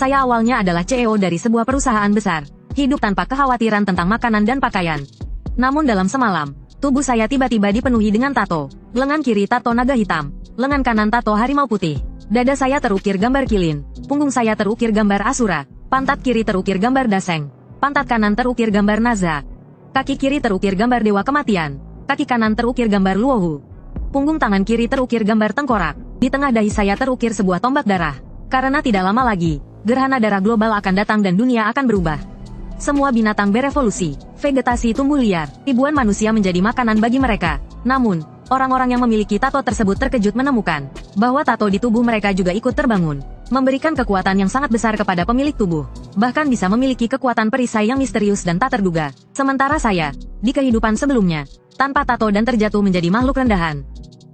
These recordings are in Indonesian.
Saya awalnya adalah CEO dari sebuah perusahaan besar, hidup tanpa kekhawatiran tentang makanan dan pakaian. Namun dalam semalam, tubuh saya tiba-tiba dipenuhi dengan tato. Lengan kiri tato naga hitam, lengan kanan tato harimau putih. Dada saya terukir gambar kilin, punggung saya terukir gambar asura, pantat kiri terukir gambar daseng, pantat kanan terukir gambar naza. Kaki kiri terukir gambar dewa kematian, kaki kanan terukir gambar luohu. Punggung tangan kiri terukir gambar tengkorak, di tengah dahi saya terukir sebuah tombak darah. Karena tidak lama lagi, gerhana darah global akan datang dan dunia akan berubah. Semua binatang berevolusi, vegetasi tumbuh liar, ribuan manusia menjadi makanan bagi mereka. Namun, orang-orang yang memiliki tato tersebut terkejut menemukan bahwa tato di tubuh mereka juga ikut terbangun, memberikan kekuatan yang sangat besar kepada pemilik tubuh, bahkan bisa memiliki kekuatan perisai yang misterius dan tak terduga. Sementara saya, di kehidupan sebelumnya, tanpa tato dan terjatuh menjadi makhluk rendahan.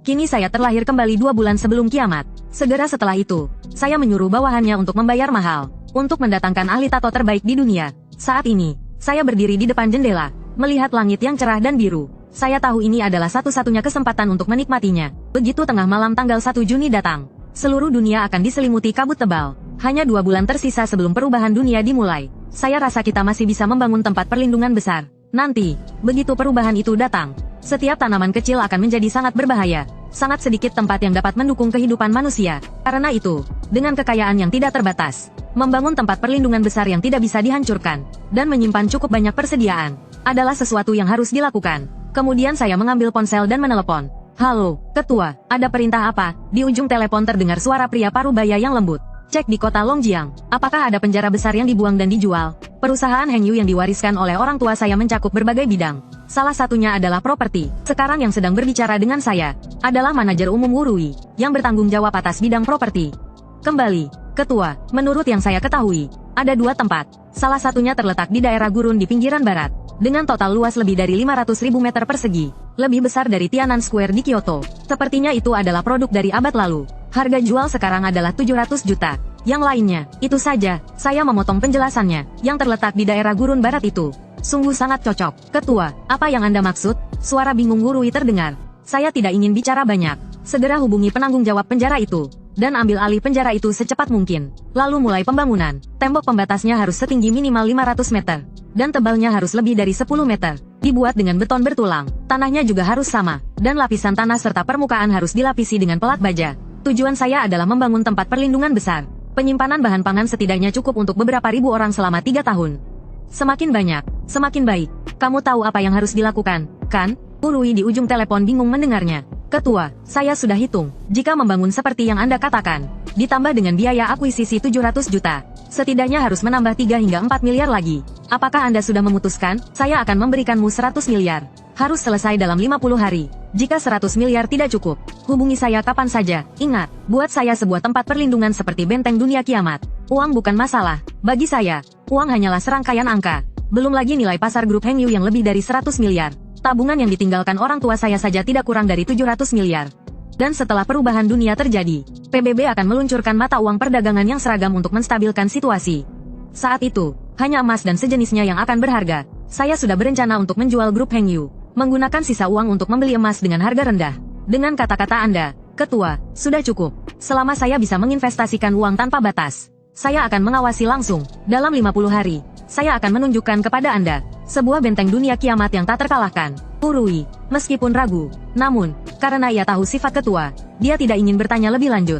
Kini saya terlahir kembali 2 bulan sebelum kiamat. Segera setelah itu, saya menyuruh bawahannya untuk membayar mahal, untuk mendatangkan ahli tato terbaik di dunia. Saat ini, saya berdiri di depan jendela, melihat langit yang cerah dan biru. Saya tahu ini adalah satu-satunya kesempatan untuk menikmatinya. Begitu tengah malam tanggal 1 Juni datang, seluruh dunia akan diselimuti kabut tebal. Hanya 2 bulan tersisa sebelum perubahan dunia dimulai. Saya rasa kita masih bisa membangun tempat perlindungan besar. Nanti, begitu perubahan itu datang, setiap tanaman kecil akan menjadi sangat berbahaya. Sangat sedikit tempat yang dapat mendukung kehidupan manusia. Karena itu, dengan kekayaan yang tidak terbatas, membangun tempat perlindungan besar yang tidak bisa dihancurkan, dan menyimpan cukup banyak persediaan, adalah sesuatu yang harus dilakukan. Kemudian saya mengambil ponsel dan menelepon. Halo, ketua, ada perintah apa? Di ujung telepon terdengar suara pria parubaya yang lembut. Cek di kota Longjiang, apakah ada penjara besar yang dibuang dan dijual? Perusahaan Hengyu yang diwariskan oleh orang tua saya mencakup berbagai bidang. Salah satunya adalah properti. Sekarang yang sedang berbicara dengan saya adalah manajer umum Wurui, yang bertanggung jawab atas bidang properti. Kembali, ketua, menurut yang saya ketahui, ada 2 tempat. Salah satunya terletak di daerah gurun di pinggiran barat, dengan total luas lebih dari 500.000 meter persegi, lebih besar dari Tiananmen Square di Kyoto. Sepertinya itu adalah produk dari abad lalu. Harga jual sekarang adalah 700 juta. Yang lainnya, itu saja, saya memotong penjelasannya, yang terletak di daerah gurun barat itu. Sungguh sangat cocok. Ketua, apa yang Anda maksud? Suara bingung Wurui terdengar. Saya tidak ingin bicara banyak. Segera hubungi penanggung jawab penjara itu, dan ambil alih penjara itu secepat mungkin. Lalu mulai pembangunan. Tembok pembatasnya harus setinggi minimal 500 meter, dan tebalnya harus lebih dari 10 meter. Dibuat dengan beton bertulang. Tanahnya juga harus sama, dan lapisan tanah serta permukaan harus dilapisi dengan pelat baja. Tujuan saya adalah membangun tempat perlindungan besar. Penyimpanan bahan pangan setidaknya cukup untuk beberapa ribu orang selama 3 tahun. Semakin banyak, semakin baik. Kamu tahu apa yang harus dilakukan, kan? Wurui di ujung telepon bingung mendengarnya. Ketua, saya sudah hitung. Jika membangun seperti yang Anda katakan, ditambah dengan biaya akuisisi 700 juta, setidaknya harus menambah 3 hingga 4 miliar lagi. Apakah Anda sudah memutuskan? Saya akan memberikanmu 100 miliar. Harus selesai dalam 50 hari. Jika 100 miliar tidak cukup, hubungi saya kapan saja. Ingat, buat saya sebuah tempat perlindungan seperti benteng dunia kiamat. Uang bukan masalah. Bagi saya, uang hanyalah serangkaian angka. Belum lagi nilai pasar grup Hengyu yang lebih dari 100 miliar. Tabungan yang ditinggalkan orang tua saya saja tidak kurang dari 700 miliar. Dan setelah perubahan dunia terjadi, PBB akan meluncurkan mata uang perdagangan yang seragam untuk menstabilkan situasi. Saat itu, hanya emas dan sejenisnya yang akan berharga. Saya sudah berencana untuk menjual grup Hengyu, menggunakan sisa uang untuk membeli emas dengan harga rendah. Dengan kata-kata Anda, ketua, sudah cukup. Selama saya bisa menginvestasikan uang tanpa batas, saya akan mengawasi langsung. Dalam 50 hari, saya akan menunjukkan kepada Anda sebuah benteng dunia kiamat yang tak terkalahkan. Wurui, meskipun ragu, namun, karena ia tahu sifat ketua, dia tidak ingin bertanya lebih lanjut.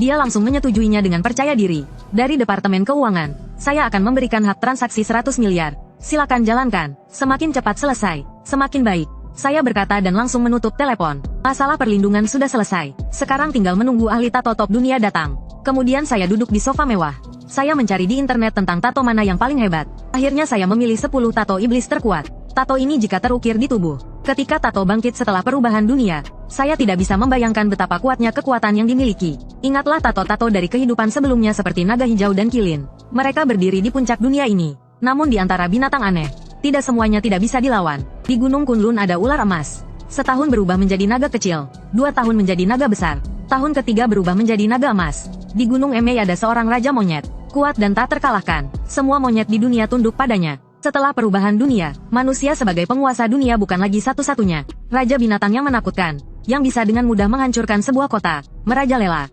Dia langsung menyetujuinya dengan percaya diri. Dari Departemen Keuangan, saya akan memberikan hak transaksi 100 miliar. Silakan jalankan. Semakin cepat selesai, semakin baik. Saya berkata dan langsung menutup telepon. Masalah perlindungan sudah selesai. Sekarang tinggal menunggu ahli tato top dunia datang. Kemudian saya duduk di sofa mewah. Saya mencari di internet tentang tato mana yang paling hebat. Akhirnya saya memilih 10 tato iblis terkuat. Tato ini jika terukir di tubuh. Ketika tato bangkit setelah perubahan dunia, saya tidak bisa membayangkan betapa kuatnya kekuatan yang dimiliki. Ingatlah tato-tato dari kehidupan sebelumnya seperti naga hijau dan kilin. Mereka berdiri di puncak dunia ini. Namun di antara binatang aneh, tidak semuanya tidak bisa dilawan. Di Gunung Kunlun ada ular emas. Setahun berubah menjadi naga kecil. 2 tahun menjadi naga besar. Tahun ketiga berubah menjadi naga emas. Di Gunung Emei ada seorang raja monyet. Kuat dan tak terkalahkan. Semua monyet di dunia tunduk padanya. Setelah perubahan dunia, manusia sebagai penguasa dunia bukan lagi satu-satunya raja binatang yang menakutkan, yang bisa dengan mudah menghancurkan sebuah kota, merajalela.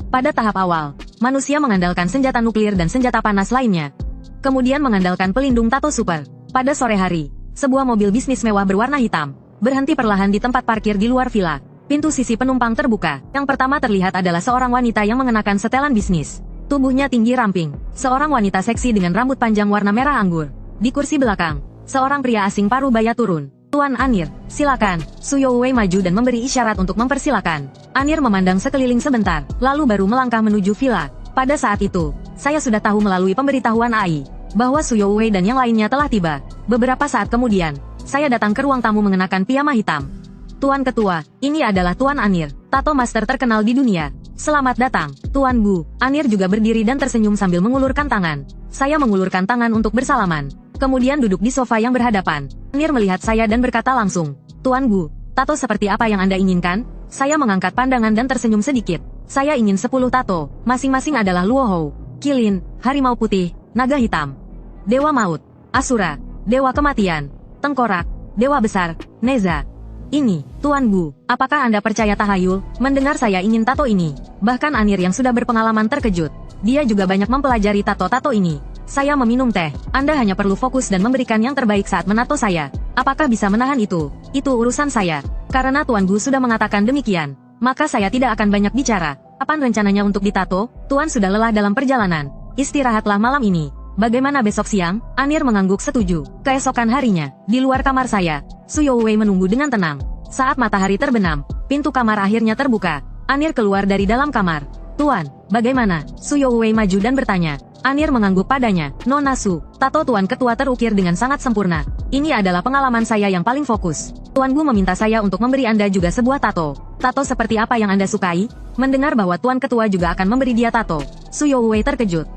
Pada tahap awal, Manusia mengandalkan senjata nuklir dan senjata panas lainnya. Kemudian mengandalkan pelindung tato super. Pada sore hari, sebuah mobil bisnis mewah berwarna hitam berhenti perlahan di tempat parkir di luar villa. Pintu sisi penumpang terbuka. Yang pertama terlihat adalah seorang wanita yang mengenakan setelan bisnis. Tubuhnya tinggi ramping. Seorang wanita seksi dengan rambut panjang warna merah anggur. Di kursi belakang, seorang pria asing paruh baya turun. Tuan Anir, silakan. Su Youwei maju dan memberi isyarat untuk mempersilakan. Anir memandang sekeliling sebentar, lalu baru melangkah menuju villa. Pada saat itu, saya sudah tahu melalui pemberitahuan AI bahwa Su Youwei dan yang lainnya telah tiba. Beberapa saat kemudian, saya datang ke ruang tamu mengenakan piyama hitam. Tuan Ketua, ini adalah Tuan Anir, tato master terkenal di dunia. Selamat datang, Tuan Gu. Anir juga berdiri dan tersenyum sambil mengulurkan tangan. Saya mengulurkan tangan untuk bersalaman. Kemudian duduk di sofa yang berhadapan. Anir melihat saya dan berkata langsung, Tuan Gu, tato seperti apa yang Anda inginkan? Saya mengangkat pandangan dan tersenyum sedikit. Saya ingin 10 tato, masing-masing adalah Luohou, Kilin, Harimau Putih, Naga Hitam, Dewa Maut, Asura, Dewa Kematian, Tengkorak, Dewa Besar, Neza. Ini, Tuan Gu, apakah Anda percaya tahayul? Mendengar saya ingin tato ini. Bahkan Anir yang sudah berpengalaman terkejut. Dia juga banyak mempelajari tato-tato ini. Saya meminum teh. Anda hanya perlu fokus dan memberikan yang terbaik saat menato saya. Apakah bisa menahan itu? Itu urusan saya. Karena Tuan Gu sudah mengatakan demikian, maka saya tidak akan banyak bicara. Kapan rencananya untuk ditato? Tuan sudah lelah dalam perjalanan. Istirahatlah malam ini. Bagaimana besok siang? Anir mengangguk setuju. Keesokan harinya, di luar kamar saya, Su Youwei menunggu dengan tenang. Saat matahari terbenam, pintu kamar akhirnya terbuka. Anir keluar dari dalam kamar. Tuan, bagaimana? Su Youwei maju dan bertanya. Anir mengangguk padanya. Nona Su, tato Tuan Ketua terukir dengan sangat sempurna. Ini adalah pengalaman saya yang paling fokus. Tuan Gu meminta saya untuk memberi Anda juga sebuah tato. Tato seperti apa yang Anda sukai? Mendengar bahwa Tuan Ketua juga akan memberi dia tato, Su Youwei terkejut.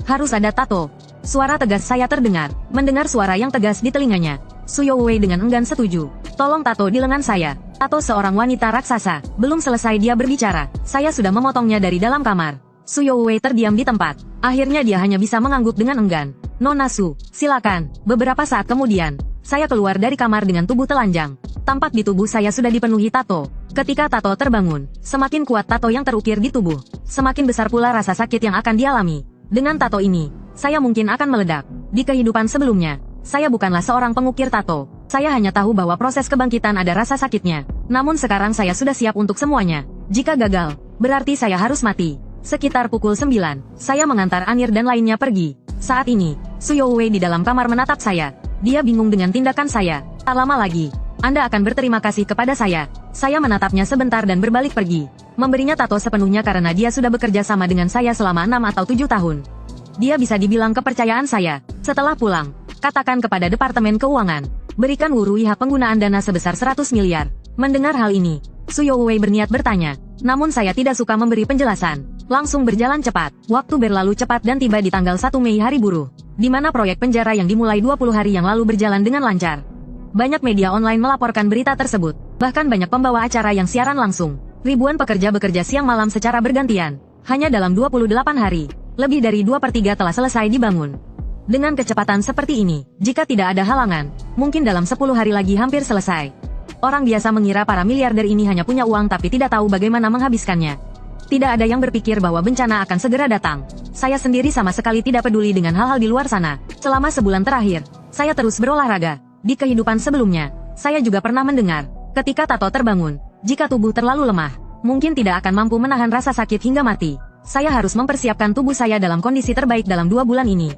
Harus ada tato. Suara tegas saya terdengar. Mendengar suara yang tegas di telinganya, Su Youwei dengan enggan setuju. Tolong tato di lengan saya. Tato seorang wanita raksasa. Belum selesai dia berbicara, saya sudah memotongnya dari dalam kamar. Su Youwei terdiam di tempat. Akhirnya dia hanya bisa mengangguk dengan enggan. Nona Su, silakan. Beberapa saat kemudian, saya keluar dari kamar dengan tubuh telanjang. Tampak di tubuh saya sudah dipenuhi tato. Ketika tato terbangun, semakin kuat tato yang terukir di tubuh, semakin besar pula rasa sakit yang akan dialami. Dengan tato ini, saya mungkin akan meledak. Di kehidupan sebelumnya, saya bukanlah seorang pengukir tato. Saya hanya tahu bahwa proses kebangkitan ada rasa sakitnya. Namun sekarang saya sudah siap untuk semuanya. Jika gagal, berarti saya harus mati. Sekitar pukul 9, saya mengantar Anir dan lainnya pergi. Saat ini, Su Youwei di dalam kamar menatap saya. Dia bingung dengan tindakan saya. Tak lama lagi, Anda akan berterima kasih kepada saya. Saya menatapnya sebentar dan berbalik pergi. Memberinya tato sepenuhnya karena dia sudah bekerja sama dengan saya selama 6 atau 7 tahun. Dia bisa dibilang kepercayaan saya. Setelah pulang, katakan kepada Departemen Keuangan, berikan Wurui hak penggunaan dana sebesar 100 miliar. Mendengar hal ini, Su Youwei berniat bertanya. Namun saya tidak suka memberi penjelasan. Langsung berjalan cepat. Waktu berlalu cepat dan tiba di tanggal 1 Mei hari buruh, di mana proyek penjara yang dimulai 20 hari yang lalu berjalan dengan lancar. Banyak media online melaporkan berita tersebut. Bahkan banyak pembawa acara yang siaran langsung. Ribuan pekerja bekerja siang malam secara bergantian. Hanya dalam 28 hari, lebih dari 2/3 telah selesai dibangun. Dengan kecepatan seperti ini, jika tidak ada halangan, mungkin dalam 10 hari lagi hampir selesai. Orang biasa mengira para miliarder ini hanya punya uang tapi tidak tahu bagaimana menghabiskannya. Tidak ada yang berpikir bahwa bencana akan segera datang. Saya sendiri sama sekali tidak peduli dengan hal-hal di luar sana. Selama sebulan terakhir, saya terus berolahraga. Di kehidupan sebelumnya, saya juga pernah mendengar, ketika tato terbangun, jika tubuh terlalu lemah, mungkin tidak akan mampu menahan rasa sakit hingga mati. Saya harus mempersiapkan tubuh saya dalam kondisi terbaik dalam 2 bulan ini.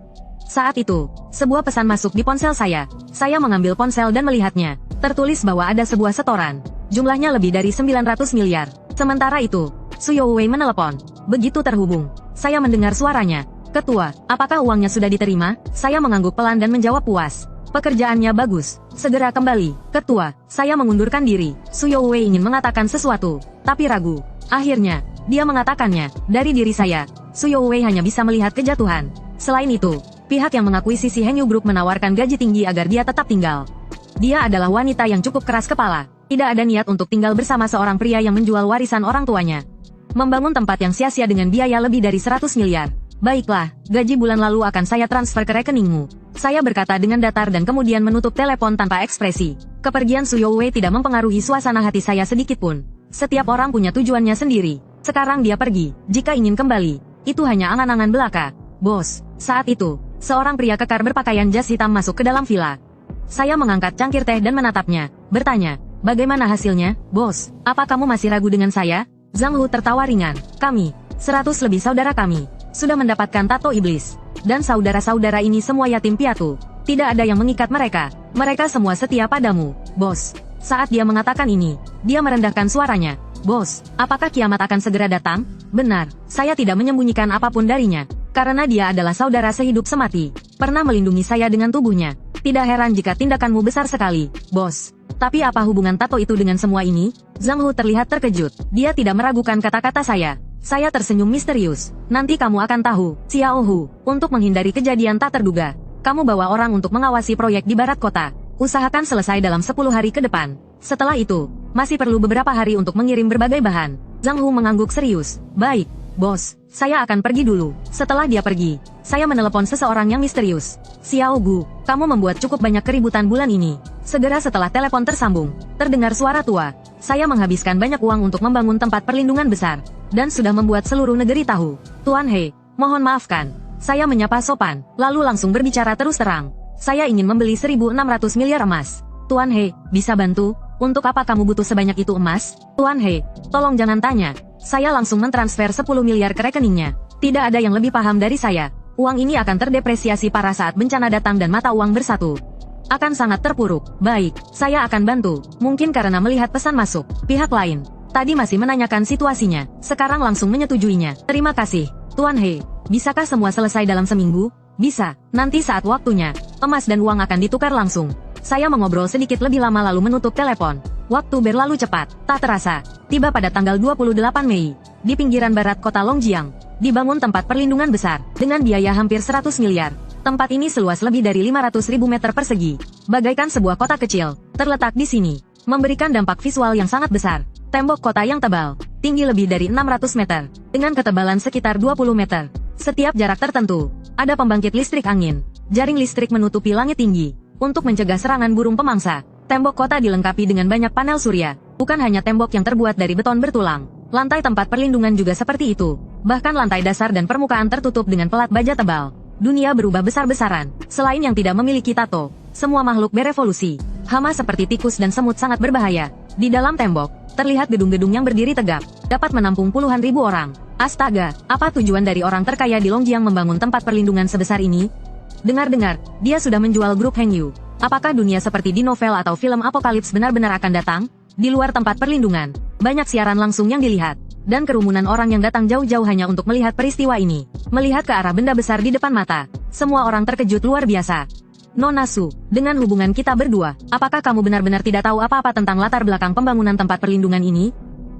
Saat itu, sebuah pesan masuk di ponsel saya. Saya mengambil ponsel dan melihatnya. Tertulis bahwa ada sebuah setoran. Jumlahnya lebih dari 900 miliar. Sementara itu, Su Youwei menelepon. Begitu terhubung, saya mendengar suaranya. Ketua, apakah uangnya sudah diterima? Saya mengangguk pelan dan menjawab puas. Pekerjaannya bagus. Segera kembali. Ketua, saya mengundurkan diri. Su Youwei ingin mengatakan sesuatu, tapi ragu. Akhirnya, dia mengatakannya. Dari diri saya, Su Youwei hanya bisa melihat kejatuhan. Selain itu, pihak yang mengakuisisi Henyu Group menawarkan gaji tinggi agar dia tetap tinggal. Dia adalah wanita yang cukup keras kepala. Tidak ada niat untuk tinggal bersama seorang pria yang menjual warisan orang tuanya. Membangun tempat yang sia-sia dengan biaya lebih dari 100 miliar. Baiklah, gaji bulan lalu akan saya transfer ke rekeningmu. Saya berkata dengan datar dan kemudian menutup telepon tanpa ekspresi. Kepergian Su Youwei tidak mempengaruhi suasana hati saya sedikit pun. Setiap orang punya tujuannya sendiri. Sekarang dia pergi. Jika ingin kembali, Itu hanya angan-angan belaka. Bos, saat itu, seorang pria kekar berpakaian jas hitam masuk ke dalam villa. Saya mengangkat cangkir teh dan menatapnya, bertanya, bagaimana hasilnya, bos? Apa kamu masih ragu dengan saya? Zhang Hu tertawa ringan. Kami, 100 lebih saudara kami, sudah mendapatkan tato iblis. Dan saudara-saudara ini semua yatim piatu. Tidak ada yang mengikat mereka. Mereka semua setia padamu, bos. Saat dia mengatakan ini, dia merendahkan suaranya. Bos, apakah kiamat akan segera datang? Benar, saya tidak menyembunyikan apapun darinya. Karena dia adalah saudara sehidup semati. Pernah melindungi saya dengan tubuhnya. Tidak heran jika tindakanmu besar sekali, bos. Tapi apa hubungan tato itu dengan semua ini? Zhang Hu terlihat terkejut. Dia tidak meragukan kata-kata saya. Saya tersenyum misterius. Nanti kamu akan tahu, Xiao Hu. Untuk menghindari kejadian tak terduga, kamu bawa orang untuk mengawasi proyek di barat kota. Usahakan selesai dalam 10 hari ke depan. Setelah itu, masih perlu beberapa hari untuk mengirim berbagai bahan. Zhang Hu mengangguk serius. Baik, bos, saya akan pergi dulu. Setelah dia pergi, saya menelepon seseorang yang misterius. Xiao Gu, kamu membuat cukup banyak keributan bulan ini. Segera setelah telepon tersambung, terdengar suara tua. Saya menghabiskan banyak uang untuk membangun tempat perlindungan besar. Dan sudah membuat seluruh negeri tahu. Tuan He, mohon maafkan. Saya menyapa sopan, lalu langsung berbicara terus terang. Saya ingin membeli 1.600 miliar emas. Tuan He, bisa bantu? Untuk apa kamu butuh sebanyak itu emas? Tuan He, tolong jangan tanya. Saya langsung mentransfer 10 miliar ke rekeningnya. Tidak ada yang lebih paham dari saya. Uang ini akan terdepresiasi parah saat bencana datang dan mata uang bersatu. Akan sangat terpuruk. Baik, saya akan bantu. Mungkin karena melihat pesan masuk. Pihak lain, tadi masih menanyakan situasinya. Sekarang langsung menyetujuinya. Terima kasih. Tuan He, bisakah semua selesai dalam seminggu? Bisa, nanti saat waktunya, emas dan uang akan ditukar langsung. Saya mengobrol sedikit lebih lama lalu menutup telepon. Waktu berlalu cepat, tak terasa. Tiba pada tanggal 28 Mei, di pinggiran barat kota Longjiang, dibangun tempat perlindungan besar, dengan biaya hampir 100 miliar. Tempat ini seluas lebih dari 500.000 meter persegi. Bagaikan sebuah kota kecil, terletak di sini, memberikan dampak visual yang sangat besar. Tembok kota yang tebal, tinggi lebih dari 600 meter, dengan ketebalan sekitar 20 meter. Setiap jarak tertentu, ada pembangkit listrik angin. Jaring listrik menutupi langit tinggi. Untuk mencegah serangan burung pemangsa, tembok kota dilengkapi dengan banyak panel surya. Bukan hanya tembok yang terbuat dari beton bertulang. Lantai tempat perlindungan juga seperti itu. Bahkan lantai dasar dan permukaan tertutup dengan pelat baja tebal. Dunia berubah besar-besaran. Selain yang tidak memiliki tato, semua makhluk berevolusi. Hama seperti tikus dan semut sangat berbahaya. Di dalam tembok, terlihat gedung-gedung yang berdiri tegap. Dapat menampung puluhan ribu orang. Astaga, apa tujuan dari orang terkaya di Longjiang membangun tempat perlindungan sebesar ini? Dengar-dengar, dia sudah menjual grup Hengyu. Apakah dunia seperti di novel atau film apokalips benar-benar akan datang? Di luar tempat perlindungan, banyak siaran langsung yang dilihat. Dan kerumunan orang yang datang jauh-jauh hanya untuk melihat peristiwa ini. Melihat ke arah benda besar di depan mata. Semua orang terkejut luar biasa. Nona Su, dengan hubungan kita berdua, apakah kamu benar-benar tidak tahu apa-apa tentang latar belakang pembangunan tempat perlindungan ini?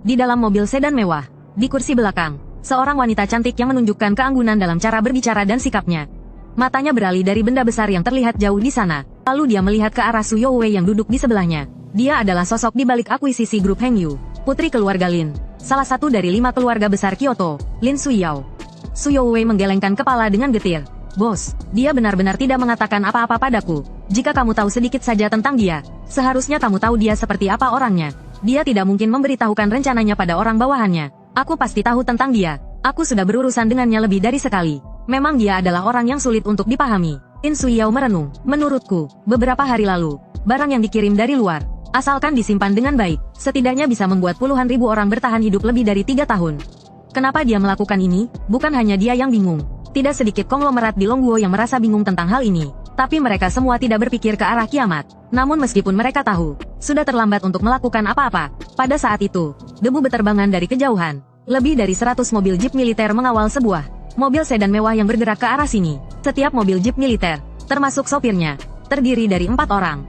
Di dalam mobil sedan mewah, di kursi belakang, seorang wanita cantik yang menunjukkan keanggunan dalam cara berbicara dan sikapnya. Matanya beralih dari benda besar yang terlihat jauh di sana. Lalu dia melihat ke arah Su Youwei yang duduk di sebelahnya. Dia adalah sosok di balik akuisisi grup Hengyu, putri keluarga Lin, salah satu dari 5 keluarga besar Kyoto, Lin Suyao. Su Youwei menggelengkan kepala dengan getir. Bos, dia benar-benar tidak mengatakan apa-apa padaku. Jika kamu tahu sedikit saja tentang dia, seharusnya kamu tahu dia seperti apa orangnya. Dia tidak mungkin memberitahukan rencananya pada orang bawahannya. Aku pasti tahu tentang dia. Aku sudah berurusan dengannya lebih dari sekali. Memang dia adalah orang yang sulit untuk dipahami. Lin Suyao merenung. Menurutku, beberapa hari lalu, barang yang dikirim dari luar, asalkan disimpan dengan baik, setidaknya bisa membuat puluhan ribu orang bertahan hidup lebih dari 3 tahun. Kenapa dia melakukan ini? Bukan hanya dia yang bingung. Tidak sedikit konglomerat di Longguo yang merasa bingung tentang hal ini. Tapi mereka semua tidak berpikir ke arah kiamat. Namun meskipun mereka tahu, sudah terlambat untuk melakukan apa-apa. Pada saat itu, debu beterbangan dari kejauhan. Lebih dari 100 mobil jeep militer mengawal sebuah mobil sedan mewah yang bergerak ke arah sini. Setiap mobil jeep militer, termasuk sopirnya, terdiri dari 4 orang.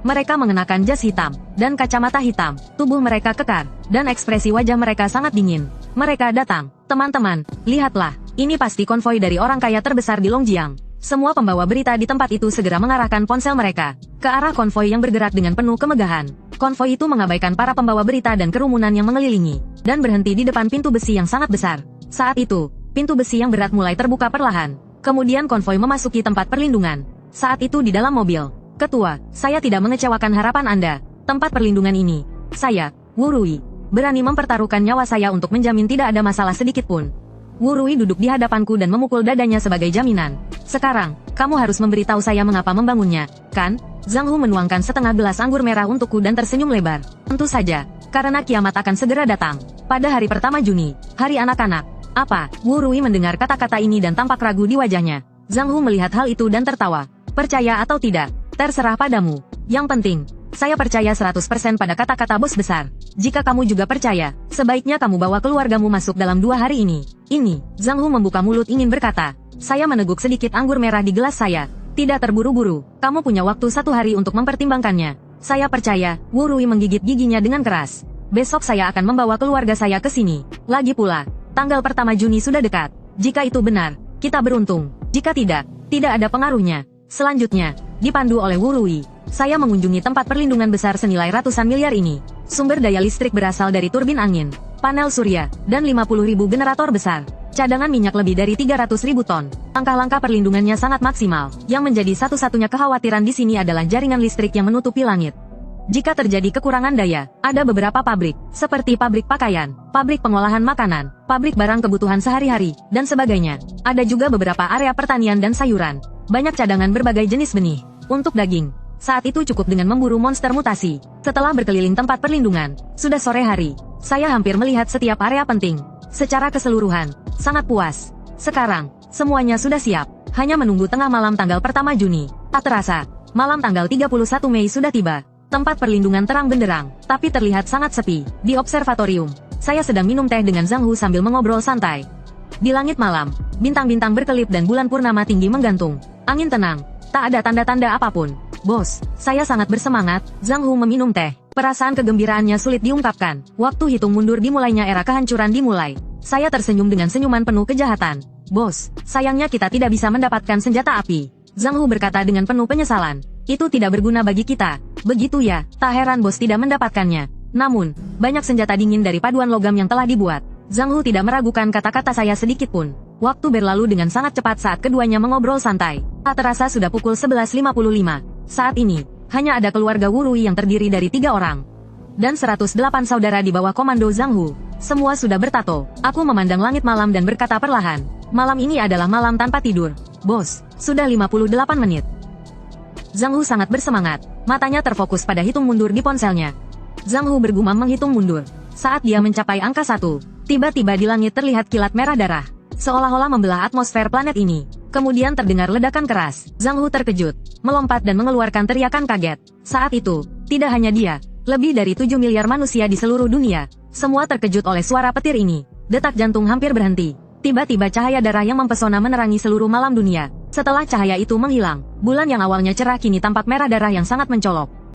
Mereka mengenakan jas hitam dan kacamata hitam. Tubuh mereka kekar, dan ekspresi wajah mereka sangat dingin. Mereka datang. Teman-teman, lihatlah. Ini pasti konvoi dari orang kaya terbesar di Longjiang. Semua pembawa berita di tempat itu segera mengarahkan ponsel mereka ke arah konvoi yang bergerak dengan penuh kemegahan. Konvoi itu mengabaikan para pembawa berita dan kerumunan yang mengelilingi, dan berhenti di depan pintu besi yang sangat besar. Saat itu, pintu besi yang berat mulai terbuka perlahan. Kemudian konvoi memasuki tempat perlindungan. Saat itu di dalam mobil, Ketua, saya tidak mengecewakan harapan Anda. Tempat perlindungan ini, saya, Wu Rui, berani mempertaruhkan nyawa saya untuk menjamin tidak ada masalah sedikit pun. Wu Rui duduk di hadapanku dan memukul dadanya sebagai jaminan. Sekarang, kamu harus memberitahu saya mengapa membangunnya, kan? Zhang Hu menuangkan setengah gelas anggur merah untukku dan tersenyum lebar. Tentu saja, karena kiamat akan segera datang. Pada hari pertama Juni, hari anak-anak. Apa? Wu Rui mendengar kata-kata ini dan tampak ragu di wajahnya. Zhang Hu melihat hal itu dan tertawa. Percaya atau tidak, terserah padamu. Yang penting, saya percaya 100% pada kata-kata bos besar. Jika kamu juga percaya, sebaiknya kamu bawa keluargamu masuk dalam 2 hari ini. Ini, Zhang Hu membuka mulut ingin berkata. Saya meneguk sedikit anggur merah di gelas saya. Tidak terburu-buru, kamu punya waktu 1 hari untuk mempertimbangkannya. Saya percaya, Wu Rui menggigit giginya dengan keras. Besok saya akan membawa keluarga saya ke sini. Lagi pula, tanggal pertama Juni sudah dekat. Jika itu benar, kita beruntung. Jika tidak, tidak ada pengaruhnya. Selanjutnya, dipandu oleh Wu Rui, saya mengunjungi tempat perlindungan besar senilai ratusan miliar ini. Sumber daya listrik berasal dari turbin angin, panel surya, dan 50.000 generator besar. Cadangan minyak lebih dari 300.000 ton. Langkah-langkah perlindungannya sangat maksimal. Yang menjadi satu-satunya kekhawatiran di sini adalah jaringan listrik yang menutupi langit. Jika terjadi kekurangan daya, ada beberapa pabrik, seperti pabrik pakaian, pabrik pengolahan makanan, pabrik barang kebutuhan sehari-hari, dan sebagainya. Ada juga beberapa area pertanian dan sayuran. Banyak cadangan berbagai jenis benih. Untuk daging, saat itu cukup dengan memburu monster mutasi. Setelah berkeliling tempat perlindungan, sudah sore hari. Saya hampir melihat setiap area penting. Secara keseluruhan, sangat puas. Sekarang, semuanya sudah siap. Hanya menunggu tengah malam tanggal pertama Juni. Tak terasa, malam tanggal 31 Mei sudah tiba. Tempat perlindungan terang benderang, tapi terlihat sangat sepi. Di observatorium, saya sedang minum teh dengan Zhang Hu sambil mengobrol santai. Di langit malam, bintang-bintang berkelip dan bulan purnama tinggi menggantung. Angin tenang, tak ada tanda-tanda apapun. Bos, saya sangat bersemangat. Zhang Hu meminum teh. Perasaan kegembiraannya sulit diungkapkan. Waktu hitung mundur dimulainya era kehancuran dimulai. Saya tersenyum dengan senyuman penuh kejahatan. Bos, sayangnya kita tidak bisa mendapatkan senjata api. Zhang Hu berkata dengan penuh penyesalan. Itu tidak berguna bagi kita. Begitu ya, tak heran bos tidak mendapatkannya. Namun, banyak senjata dingin dari paduan logam yang telah dibuat. Zhang Hu tidak meragukan kata-kata saya sedikit pun. Waktu berlalu dengan sangat cepat saat keduanya mengobrol santai. Tak terasa sudah pukul 11.55. Saat ini, hanya ada keluarga Wu Rui yang terdiri dari 3 orang. Dan 108 saudara di bawah komando Zhang Hu. Semua sudah bertato. Aku memandang langit malam dan berkata perlahan. Malam ini adalah malam tanpa tidur. Bos, sudah 58 menit. Zhang Hu sangat bersemangat. Matanya terfokus pada hitung mundur di ponselnya. Zhang Hu bergumam menghitung mundur. Saat dia mencapai angka 1, tiba-tiba di langit terlihat kilat merah darah. Seolah-olah membelah atmosfer planet ini. Kemudian terdengar ledakan keras. Zhang Hu terkejut, melompat dan mengeluarkan teriakan kaget. Saat itu, tidak hanya dia, lebih dari 7 miliar manusia di seluruh dunia. Semua terkejut oleh suara petir ini. Detak jantung hampir berhenti. Tiba-tiba cahaya darah yang mempesona menerangi seluruh malam dunia. Setelah cahaya itu menghilang, bulan yang awalnya cerah kini tampak merah darah yang sangat mencolok.